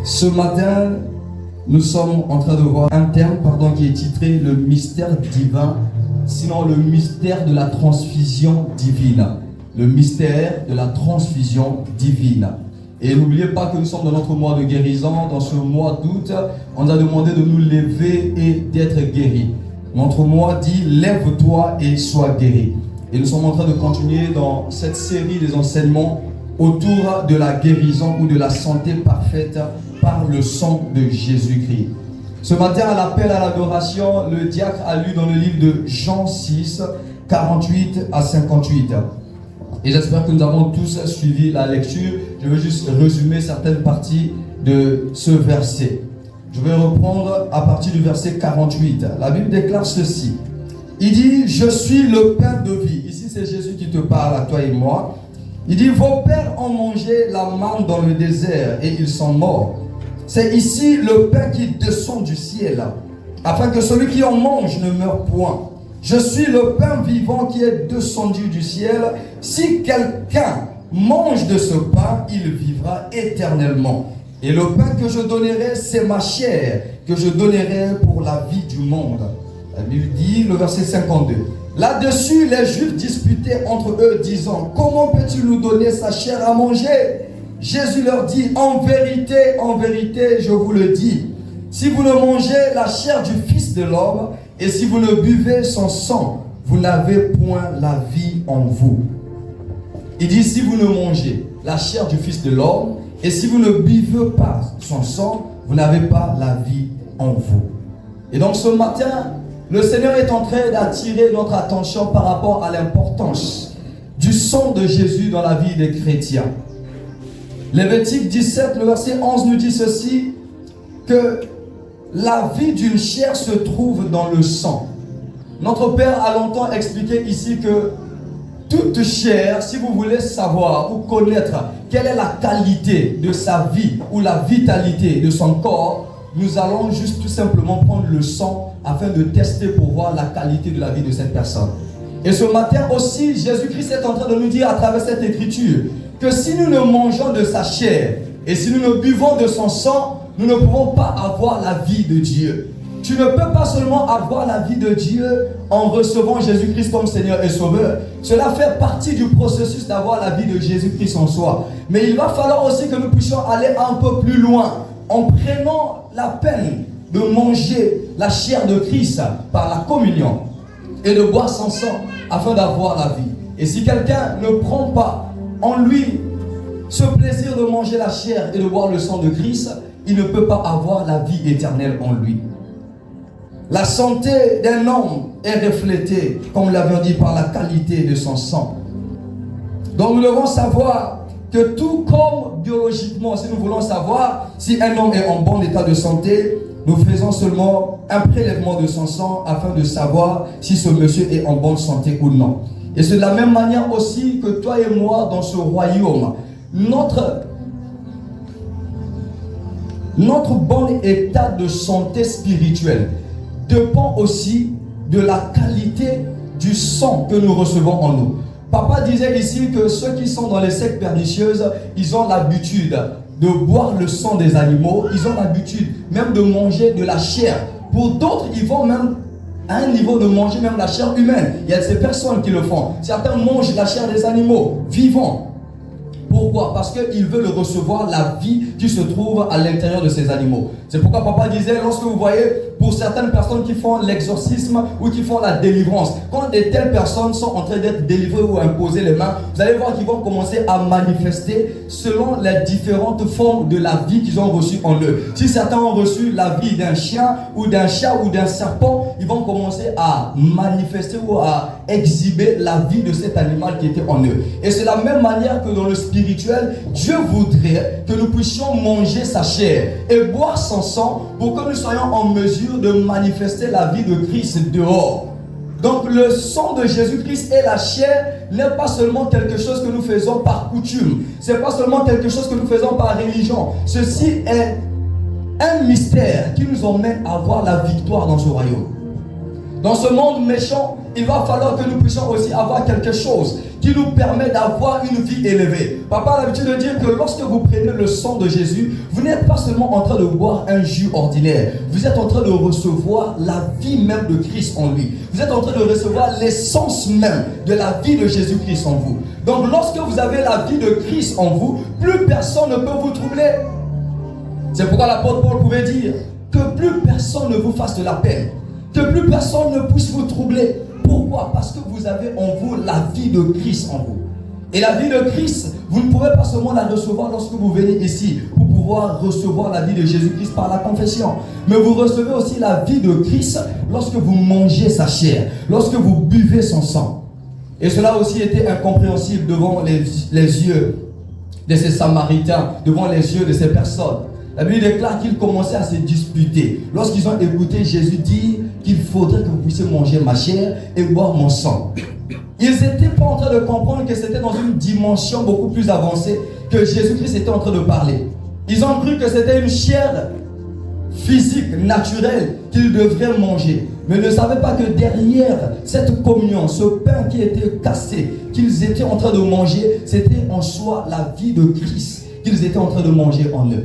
Ce matin, nous sommes en train de voir un thème qui est titré le mystère divin, sinon le mystère de la transfusion divine. Le mystère de la transfusion divine. Et n'oubliez pas que nous sommes dans notre mois de guérison. Dans ce mois d'août, on nous a demandé de nous lever et d'être guéris. Notre mois dit « Lève-toi et sois guéri ». Et nous sommes en train de continuer dans cette série des enseignements autour de la guérison ou de la santé parfaite par le sang de Jésus-Christ. Ce matin, à l'appel à l'adoration, le diacre a lu dans le livre de Jean 6, 48 à 58. Et j'espère que nous avons tous suivi la lecture. Je vais juste résumer certaines parties de ce verset. Je vais reprendre à partir du verset 48. La Bible déclare ceci. Il dit, je suis le pain de vie. Ici, c'est Jésus qui te parle à toi et moi. Il dit, vos pères ont mangé la manne dans le désert et ils sont morts. C'est ici le pain qui descend du ciel, afin que celui qui en mange ne meure point. Je suis le pain vivant qui est descendu du ciel. Si quelqu'un mange de ce pain, il vivra éternellement. Et le pain que je donnerai, c'est ma chair, que je donnerai pour la vie du monde. La Bible dit, le verset 52. Là-dessus, les Juifs disputaient entre eux, disant, comment peux-tu nous donner sa chair à manger? Jésus leur dit, en vérité, je vous le dis, si vous ne mangez la chair du Fils de l'homme, et si vous ne buvez son sang, vous n'avez point la vie en vous. Il dit, si vous ne mangez la chair du Fils de l'homme, et si vous ne buvez pas son sang, vous n'avez pas la vie en vous. Et donc ce matin, le Seigneur est en train d'attirer notre attention par rapport à l'importance du sang de Jésus dans la vie des chrétiens. Lévitique 17, le verset 11 nous dit ceci, que la vie d'une chair se trouve dans le sang. Notre Père a longtemps expliqué ici que toute chair, si vous voulez savoir ou connaître quelle est la qualité de sa vie ou la vitalité de son corps, nous allons juste tout simplement prendre le sang afin de tester pour voir la qualité de la vie de cette personne. Et ce matin aussi, Jésus-Christ est en train de nous dire à travers cette écriture que si nous ne mangeons de sa chair et si nous ne buvons de son sang, nous ne pouvons pas avoir la vie de Dieu. Tu ne peux pas seulement avoir la vie de Dieu en recevant Jésus-Christ comme Seigneur et Sauveur. Cela fait partie du processus d'avoir la vie de Jésus-Christ en soi. Mais il va falloir aussi que nous puissions aller un peu plus loin en prenant la peine de manger la chair de Christ par la communion et de boire son sang afin d'avoir la vie. Et si quelqu'un ne prend pas en lui ce plaisir de manger la chair et de boire le sang de Christ, il ne peut pas avoir la vie éternelle en lui. La santé d'un homme est reflétée, comme nous l'avions dit, par la qualité de son sang. Donc nous devons savoir que tout comme biologiquement, si nous voulons savoir si un homme est en bon état de santé, nous faisons seulement un prélèvement de son sang afin de savoir si ce monsieur est en bonne santé ou non. Et c'est de la même manière aussi que toi et moi dans ce royaume, notre bon état de santé spirituelle dépend aussi de la qualité du sang que nous recevons en nous. Papa disait ici que ceux qui sont dans les sectes pernicieuses, ils ont l'habitude de boire le sang des animaux, ils ont l'habitude même de manger de la chair. Pour d'autres, ils vont même à un niveau de manger même la chair humaine. Il y a ces personnes qui le font. Certains mangent la chair des animaux vivants. Pourquoi? Parce qu'ils veulent recevoir la vie qui se trouve à l'intérieur de ces animaux. C'est pourquoi papa disait, lorsque vous voyez, pour certaines personnes qui font l'exorcisme ou qui font la délivrance, quand de telles personnes sont en train d'être délivrées ou imposées les mains, vous allez voir qu'ils vont commencer à manifester selon les différentes formes de la vie qu'ils ont reçues en eux. Si certains ont reçu la vie d'un chien ou d'un chat ou d'un serpent, ils vont commencer à manifester ou à exhiber la vie de cet animal qui était en eux. Et c'est la même manière que dans le spirituel, Dieu voudrait que nous puissions manger sa chair et boire son sang pour que nous soyons en mesure de manifester la vie de Christ dehors. Donc le sang de Jésus-Christ et la chair n'est pas seulement quelque chose que nous faisons par coutume. Ce n'est pas seulement quelque chose que nous faisons par religion. Ceci est un mystère qui nous emmène à avoir la victoire dans ce royaume. Dans ce monde méchant, il va falloir que nous puissions aussi avoir quelque chose qui nous permet d'avoir une vie élevée. Papa a l'habitude de dire que lorsque vous prenez le sang de Jésus, vous n'êtes pas seulement en train de boire un jus ordinaire, vous êtes en train de recevoir la vie même de Christ en lui. Vous êtes en train de recevoir l'essence même de la vie de Jésus-Christ en vous. Donc lorsque vous avez la vie de Christ en vous, plus personne ne peut vous troubler. C'est pourquoi l'apôtre Paul pouvait dire que plus personne ne vous fasse de la peine, que plus personne ne puisse vous troubler. Pourquoi? Parce que vous avez en vous la vie de Christ en vous. Et la vie de Christ, vous ne pouvez pas seulement la recevoir lorsque vous venez ici pour pouvoir recevoir la vie de Jésus-Christ par la confession. Mais vous recevez aussi la vie de Christ lorsque vous mangez sa chair, lorsque vous buvez son sang. Et cela aussi était incompréhensible devant les yeux de ces Samaritains, devant les yeux de ces personnes. La Bible déclare qu'ils commençaient à se disputer. Lorsqu'ils ont écouté Jésus dire qu'il faudrait que vous puissiez manger ma chair et boire mon sang. Ils n'étaient pas en train de comprendre que c'était dans une dimension beaucoup plus avancée que Jésus-Christ était en train de parler. Ils ont cru que c'était une chair physique, naturelle, qu'ils devraient manger. Mais ils ne savaient pas que derrière cette communion, ce pain qui était cassé, qu'ils étaient en train de manger, c'était en soi la vie de Christ qu'ils étaient en train de manger en eux.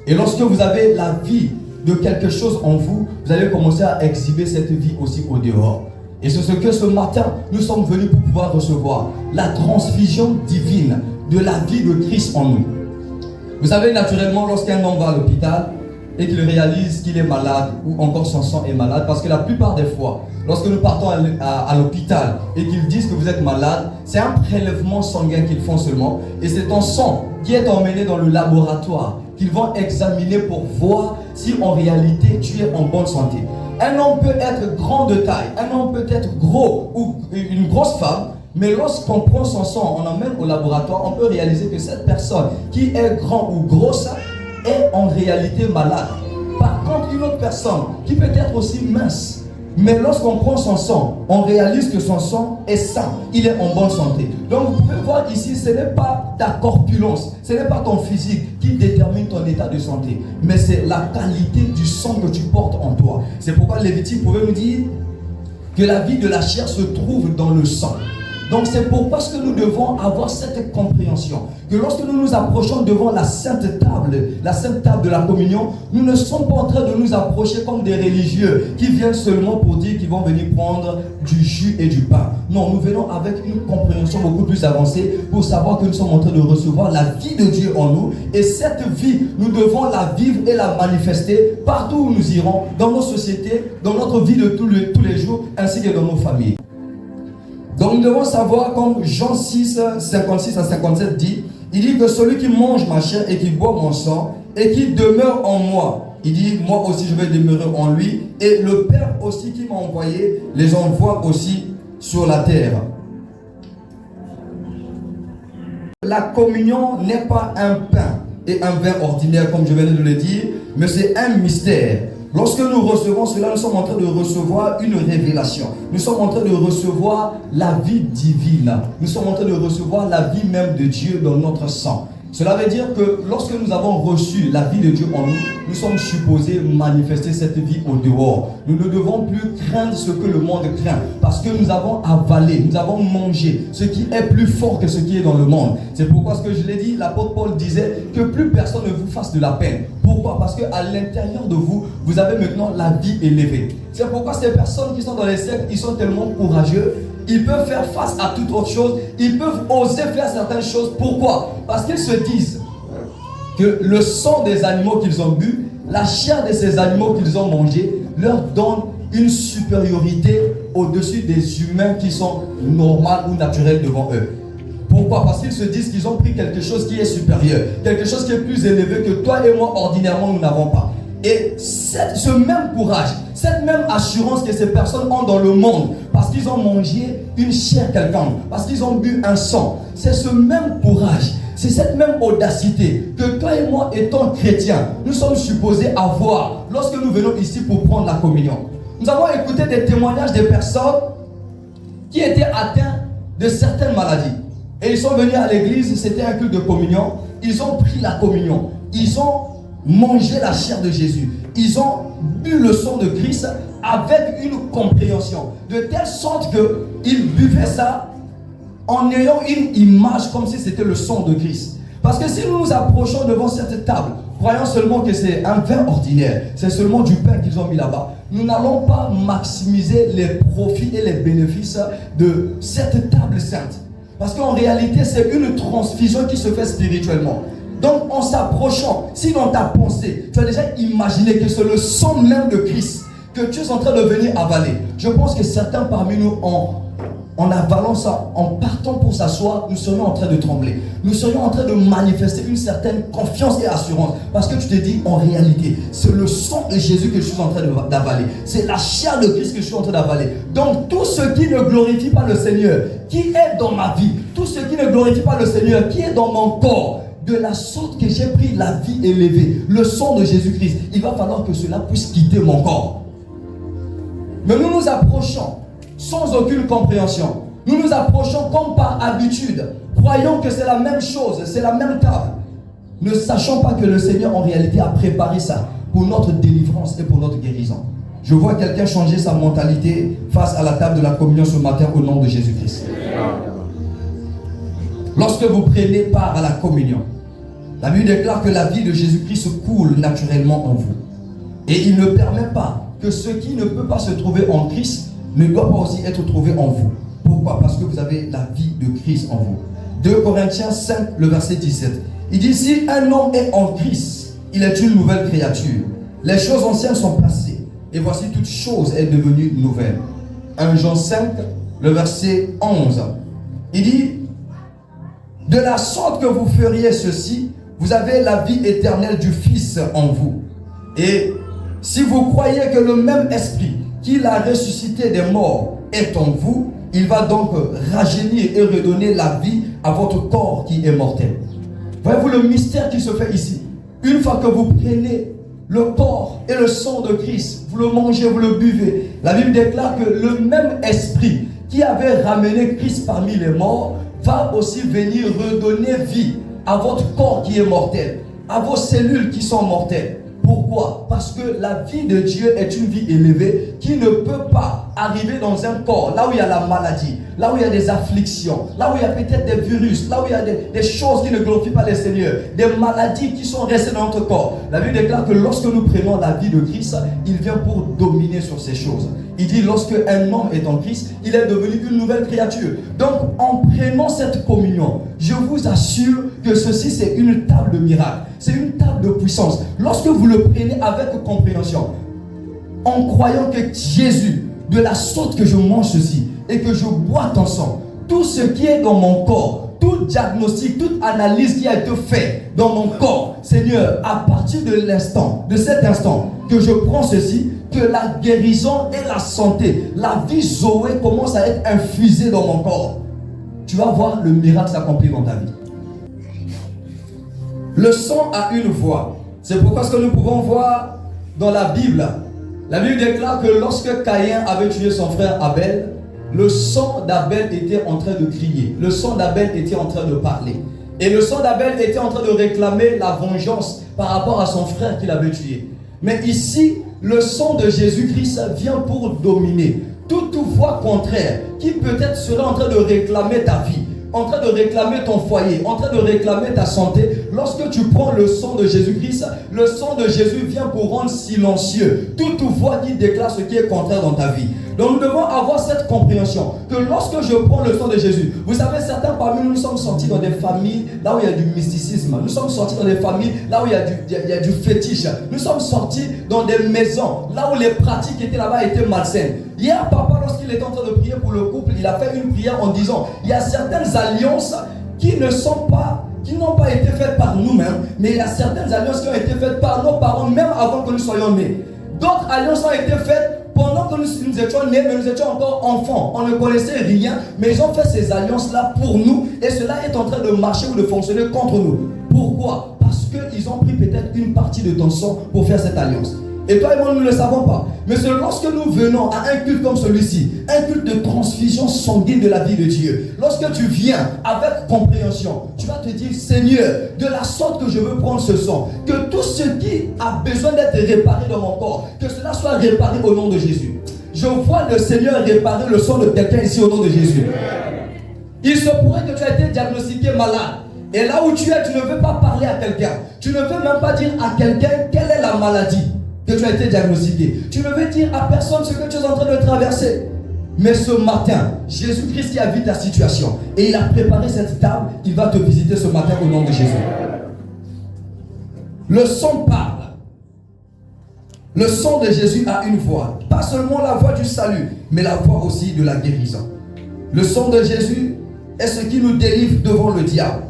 Et lorsque vous avez la vie de quelque chose en vous, vous allez commencer à exhiber cette vie aussi au dehors. Et c'est ce que ce matin, nous sommes venus pour pouvoir recevoir. La transfusion divine de la vie de Christ en nous. Vous savez, naturellement, lorsqu'un homme va à l'hôpital et qu'il réalise qu'il est malade ou encore son sang est malade, parce que la plupart des fois, lorsque nous partons à l'hôpital et qu'ils disent que vous êtes malade, c'est un prélèvement sanguin qu'ils font seulement. Et c'est ton sang qui est emmené dans le laboratoire qu'ils vont examiner pour voir si en réalité tu es en bonne santé. Un homme peut être grand de taille, un homme peut être gros ou une grosse femme, mais lorsqu'on prend son sang, on emmène au laboratoire, on peut réaliser que cette personne qui est grand ou grosse est en réalité malade. Par contre, une autre personne qui peut être aussi mince, mais lorsqu'on prend son sang, on réalise que son sang est sain, il est en bonne santé. Donc vous pouvez voir ici, ce n'est pas ta corpulence, ce n'est pas ton physique qui détermine ton état de santé, mais c'est la qualité du sang que tu portes en toi. C'est pourquoi Lévitique pouvait nous dire que la vie de la chair se trouve dans le sang. Donc c'est pourquoi que nous devons avoir cette compréhension, que lorsque nous nous approchons devant la sainte table de la communion, nous ne sommes pas en train de nous approcher comme des religieux qui viennent seulement pour dire qu'ils vont venir prendre du jus et du pain. Non, nous venons avec une compréhension beaucoup plus avancée pour savoir que nous sommes en train de recevoir la vie de Dieu en nous, et cette vie, nous devons la vivre et la manifester partout où nous irons, dans nos sociétés, dans notre vie de tous les jours, ainsi que dans nos familles. Donc nous devons savoir, comme Jean 6, 56 à 57 dit, il dit que celui qui mange ma chair et qui boit mon sang et qui demeure en moi, il dit, moi aussi je vais demeurer en lui, et le Père aussi qui m'a envoyé les envoie aussi sur la terre. La communion n'est pas un pain et un vin ordinaire comme je venais de le dire, mais c'est un mystère. Lorsque nous recevons cela, nous sommes en train de recevoir une révélation. Nous sommes en train de recevoir la vie divine. Nous sommes en train de recevoir la vie même de Dieu dans notre sang. Cela veut dire que lorsque nous avons reçu la vie de Dieu en nous, nous sommes supposés manifester cette vie au dehors. Nous ne devons plus craindre ce que le monde craint, parce que nous avons avalé, nous avons mangé ce qui est plus fort que ce qui est dans le monde. C'est pourquoi ce que je l'ai dit, l'apôtre Paul disait que plus personne ne vous fasse de la peine. Pourquoi? Parce qu'à l'intérieur de vous, vous avez maintenant la vie élevée. C'est pourquoi ces personnes qui sont dans les sectes, ils sont tellement courageux. Ils peuvent faire face à toute autre chose. Ils peuvent oser faire certaines choses. Pourquoi? Parce qu'ils se disent que le sang des animaux qu'ils ont bu, la chair de ces animaux qu'ils ont mangé, leur donne une supériorité au-dessus des humains qui sont normaux ou naturels devant eux. Pourquoi? Parce qu'ils se disent qu'ils ont pris quelque chose qui est supérieur, quelque chose qui est plus élevé que toi et moi ordinairement nous n'avons pas. Et ce même courage, cette même assurance que ces personnes ont dans le monde, parce qu'ils ont mangé une chair quelconque, parce qu'ils ont bu un sang, c'est ce même courage, c'est cette même audacité que toi et moi, étant chrétiens, nous sommes supposés avoir lorsque nous venons ici pour prendre la communion. Nous avons écouté des témoignages des personnes qui étaient atteintes de certaines maladies. Et ils sont venus à l'église, c'était un culte de communion, ils ont pris la communion, ils ont mangé la chair de Jésus. Ils ont bu le sang de Christ avec une compréhension. De telle sorte qu'ils buvaient ça en ayant une image comme si c'était le sang de Christ. Parce que si nous nous approchons devant cette table, croyant seulement que c'est un vin ordinaire, c'est seulement du pain qu'ils ont mis là-bas, nous n'allons pas maximiser les profits et les bénéfices de cette table sainte. Parce qu'en réalité, c'est une transfusion qui se fait spirituellement. Donc, en s'approchant, si dans ta pensée, tu as déjà imaginé que c'est le sang même de Christ que tu es en train de venir avaler. Je pense que certains parmi nous, en avalant ça, en partant pour s'asseoir, nous serions en train de trembler. Nous serions en train de manifester une certaine confiance et assurance. Parce que tu te dis, en réalité, c'est le sang de Jésus que je suis en train d'avaler. C'est la chair de Christ que je suis en train d'avaler. Donc, tout ce qui ne glorifie pas le Seigneur, qui est dans ma vie, tout ce qui ne glorifie pas le Seigneur, qui est dans mon corps, de la sorte que j'ai pris la vie élevée, le sang de Jésus-Christ, il va falloir que cela puisse quitter mon corps. Mais nous nous approchons sans aucune compréhension. Nous nous approchons comme par habitude, croyant que c'est la même chose, c'est la même table, ne sachant pas que le Seigneur en réalité a préparé ça pour notre délivrance et pour notre guérison. Je vois quelqu'un changer sa mentalité face à la table de la communion ce matin au nom de Jésus-Christ. Lorsque vous prenez part à la communion, la Bible déclare que la vie de Jésus-Christ coule naturellement en vous. Et il ne permet pas que ce qui ne peut pas se trouver en Christ ne doit pas aussi être trouvé en vous. Pourquoi? Parce que vous avez la vie de Christ en vous. 2 Corinthiens 5, le verset 17. Il dit, si un homme est en Christ, il est une nouvelle créature. Les choses anciennes sont passées. Et voici toute chose est devenue nouvelle. 1 Jean 5, le verset 11. Il dit, de la sorte que vous feriez ceci, vous avez la vie éternelle du Fils en vous. Et si vous croyez que le même esprit qui l'a ressuscité des morts est en vous, il va donc rajeunir et redonner la vie à votre corps qui est mortel. Voyez-vous le mystère qui se fait ici? Une fois que vous prenez le corps et le sang de Christ, vous le mangez, vous le buvez, la Bible déclare que le même esprit qui avait ramené Christ parmi les morts va aussi venir redonner vie à votre corps qui est mortel, à vos cellules qui sont mortelles. Pourquoi? Parce que la vie de Dieu est une vie élevée qui ne peut pas arriver dans un corps, là où il y a la maladie, là où il y a des afflictions, là où il y a peut-être des virus, là où il y a des choses qui ne glorifient pas le Seigneur, des maladies qui sont restées dans notre corps. La Bible déclare que lorsque nous prenons la vie de Christ, il vient pour dominer sur ces choses. Il dit lorsque un homme est en Christ, il est devenu une nouvelle créature. Donc en prenant cette communion, je vous assure que ceci c'est une table de miracle, c'est une table de puissance. Lorsque vous le prenez avec compréhension, en croyant que Jésus, de la sorte que je mange ceci et que je bois ton sang, tout ce qui est dans mon corps, tout diagnostic, toute analyse qui a été faite dans mon corps, Seigneur, à partir de l'instant, de cet instant que je prends ceci, que la guérison et la santé, la vie Zoé commence à être infusée dans mon corps. Tu vas voir le miracle s'accomplir dans ta vie. Le sang a une voix. C'est pourquoi ce que nous pouvons voir dans la Bible déclare que lorsque Caïn avait tué son frère Abel, le sang d'Abel était en train de crier. Le sang d'Abel était en train de parler. Et le sang d'Abel était en train de réclamer la vengeance par rapport à son frère qu'il avait tué. Mais ici, le sang de Jésus-Christ vient pour dominer toute voix contraire qui peut-être serait en train de réclamer ta vie, en train de réclamer ton foyer, en train de réclamer ta santé. Lorsque tu prends le sang de Jésus-Christ, le sang de Jésus vient pour rendre silencieux toute voix qui déclare ce qui est contraire dans ta vie. Donc nous devons avoir cette compréhension que lorsque je prends le sang de Jésus, vous savez, certains parmi nous sommes sortis dans des familles là où il y a du mysticisme, nous sommes sortis dans des familles là où il y a du fétiche, nous sommes sortis dans des maisons là où les pratiques étaient là-bas étaient malsaines. Hier, papa, lorsqu'il était en train de prier pour le couple, il a fait une prière en disant, il y a certaines alliances qui n'ont pas été faites par nous-mêmes, mais il y a certaines alliances qui ont été faites par nos parents même avant que nous soyons nés. D'autres alliances ont été faites pendant que nous étions nés, mais nous étions encore enfants. On ne connaissait rien, mais ils ont fait ces alliances-là pour nous, et cela est en train de marcher ou de fonctionner contre nous. Pourquoi? Parce qu'ils ont pris peut-être une partie de ton sang pour faire cette alliance. Et toi et moi, nous ne le savons pas. Mais c'est lorsque nous venons à un culte comme celui-ci, un culte de transfusion sanguine de la vie de Dieu, lorsque tu viens avec compréhension, tu vas te dire, Seigneur, de la sorte que je veux prendre ce sang, que tout ce qui a besoin d'être réparé dans mon corps, que cela soit réparé au nom de Jésus. Je vois le Seigneur réparer le sang de quelqu'un ici au nom de Jésus. Il se pourrait que tu aies été diagnostiqué malade. Et là où tu es, tu ne veux pas parler à quelqu'un. Tu ne veux même pas dire à quelqu'un quelle est la maladie que tu as été diagnostiqué. Tu ne veux dire à personne ce que tu es en train de traverser. Mais ce matin, Jésus-Christ qui a vu ta situation et il a préparé cette table, il va te visiter ce matin au nom de Jésus. Le sang parle. Le sang de Jésus a une voix. Pas seulement la voix du salut, mais la voix aussi de la guérison. Le sang de Jésus est ce qui nous délivre devant le diable.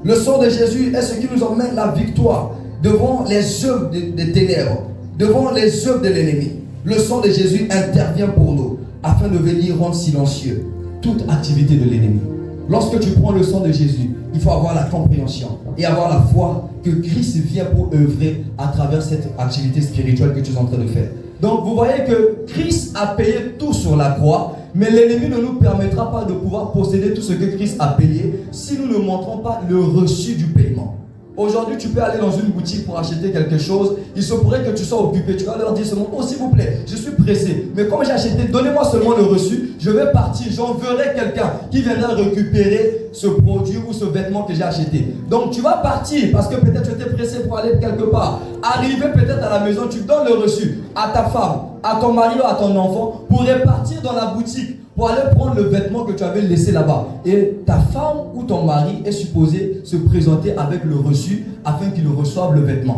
Le sang de Jésus est ce qui nous emmène la victoire devant les œuvres des ténèbres, devant les œuvres de l'ennemi. Le sang de Jésus intervient pour nous afin de venir rendre silencieux toute activité de l'ennemi. Lorsque tu prends le sang de Jésus, il faut avoir la compréhension et avoir la foi que Christ vient pour œuvrer à travers cette activité spirituelle que tu es en train de faire. Donc vous voyez que Christ a payé tout sur la croix, mais l'ennemi ne nous permettra pas de pouvoir posséder tout ce que Christ a payé si nous ne montrons pas le reçu du paiement. Aujourd'hui, tu peux aller dans une boutique pour acheter quelque chose. Il se pourrait que tu sois occupé. Tu vas leur dire seulement, oh s'il vous plaît, je suis pressé. Mais comme j'ai acheté, donnez-moi seulement le reçu. Je vais partir. J'enverrai quelqu'un qui viendra récupérer ce produit ou ce vêtement que j'ai acheté. Donc tu vas partir parce que peut-être tu étais pressé pour aller quelque part. Arriver peut-être à la maison, tu donnes le reçu à ta femme, à ton mari ou à ton enfant pour repartir dans la boutique, pour aller prendre le vêtement que tu avais laissé là-bas. Et ta femme ou ton mari est supposé se présenter avec le reçu afin qu'il reçoive le vêtement.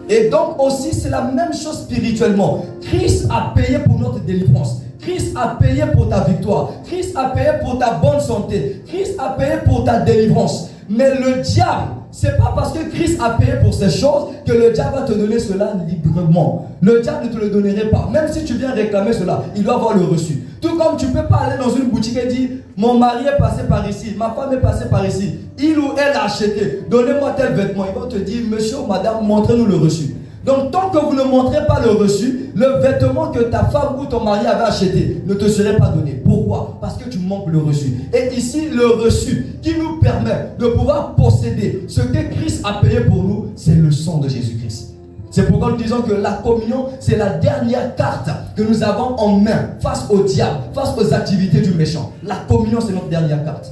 Et donc aussi, c'est la même chose spirituellement. Christ a payé pour notre délivrance. Christ a payé pour ta victoire. Christ a payé pour ta bonne santé. Christ a payé pour ta délivrance. Mais le diable, c'est pas parce que Christ a payé pour ces choses que le diable va te donner cela librement. Le diable ne te le donnerait pas. Même si tu viens réclamer cela, il doit avoir le reçu. Tout comme tu ne peux pas aller dans une boutique et dire, mon mari est passé par ici, ma femme est passée par ici, il ou elle a acheté, donnez-moi tel vêtement. Il va te dire, monsieur ou madame, montrez-nous le reçu. Donc tant que vous ne montrez pas le reçu, le vêtement que ta femme ou ton mari avait acheté ne te serait pas donné. Pourquoi? Parce que tu manques le reçu. Et ici, le reçu qui nous permet de pouvoir posséder ce que Christ a payé pour nous, c'est le sang de Jésus-Christ. C'est pourquoi nous disons que la communion, c'est la dernière carte que nous avons en main face au diable, face aux activités du méchant. La communion, c'est notre dernière carte.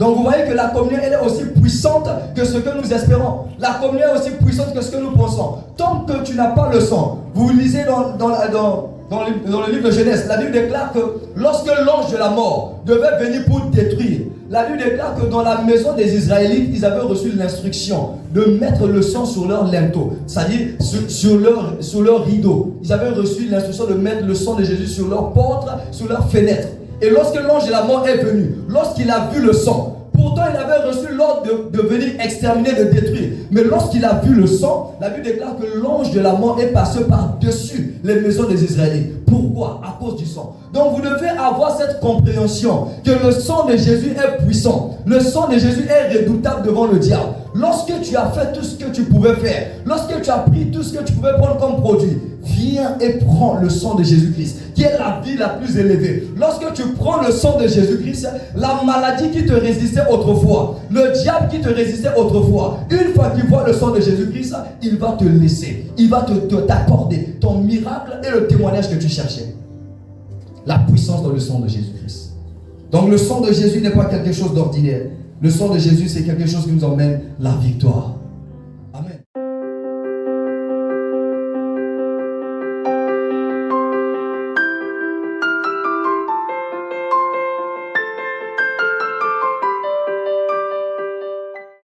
Donc vous voyez que la communion, elle est aussi puissante que ce que nous espérons. La communion est aussi puissante que ce que nous pensons. Tant que tu n'as pas le sang, vous lisez dans le livre de Genèse, la Bible déclare que lorsque l'ange de la mort devait venir pour détruire, la Bible déclare que dans la maison des Israélites, ils avaient reçu l'instruction de mettre le sang sur leur linteau, c'est-à-dire sur leur rideau. Ils avaient reçu l'instruction de mettre le sang de Jésus sur leurs portes, sur leurs fenêtres. Et lorsque l'ange de la mort est venu, lorsqu'il a vu le sang, pourtant il avait reçu l'ordre de venir exterminer, de détruire. Mais lorsqu'il a vu le sang, la Bible déclare que l'ange de la mort est passé par-dessus les maisons des Israélites. Pourquoi? À cause du sang. Donc vous devez avoir cette compréhension que le sang de Jésus est puissant. Le sang de Jésus est redoutable devant le diable. Lorsque tu as fait tout ce que tu pouvais faire, lorsque tu as pris tout ce que tu pouvais prendre comme produit, viens et prends le sang de Jésus-Christ, qui est la vie la plus élevée. Lorsque tu prends le sang de Jésus-Christ, la maladie qui te résistait autrefois, le diable qui te résistait autrefois, une fois qu'il voit le sang de Jésus-Christ, il va te laisser, il va t'accorder ton miracle et le témoignage que tu cherchais. La puissance dans le sang de Jésus-Christ. Donc le sang de Jésus n'est pas quelque chose d'ordinaire. Le sang de Jésus, c'est quelque chose qui nous emmène la victoire.